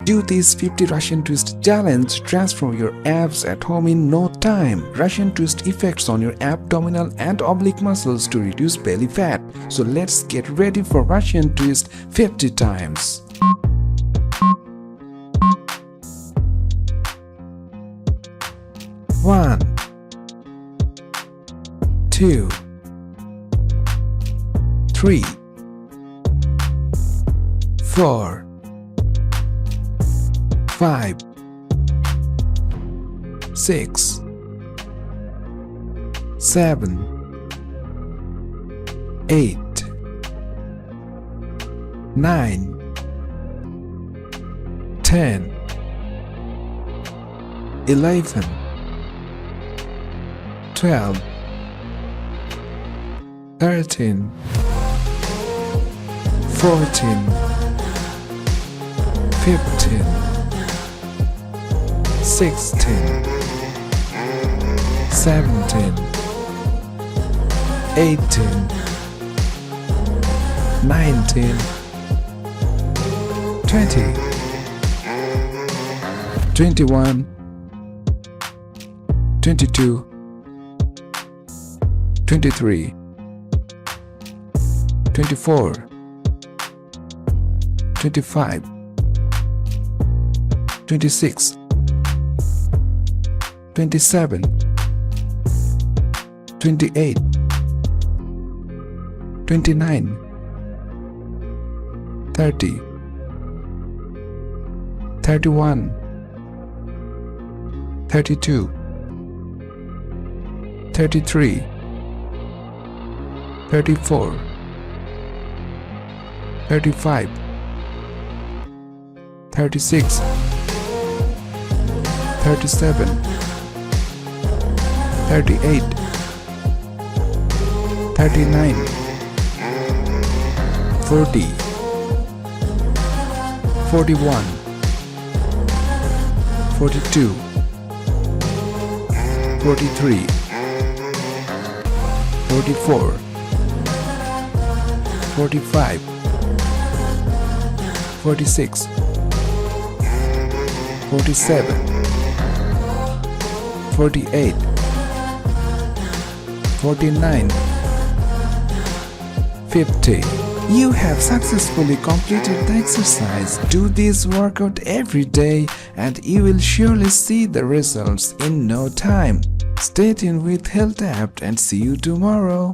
Do this 50 Russian twist challenge. Transform your abs at home in no time. Russian twist effects on your abdominal and oblique muscles to reduce belly fat. So let's get ready for Russian twist 50 times. 1, 2, 3, 4, 5, 6, 7, 8, 9, 10, 11, 12, 13, 14, 15, 16, 17, 18, 19, 20, 21, 22, 23, 24, 25, 26, 27, 28, 29, 30, 31, 32, 33, 34, 35, 36, 37, 38, 39, 40, 41, 42, 43, 44, 45, 46, 47, 48, 49, 50. You have successfully completed the exercise. Do this workout every day and you will surely see the results in no time. Stay tuned with Health App and see you tomorrow.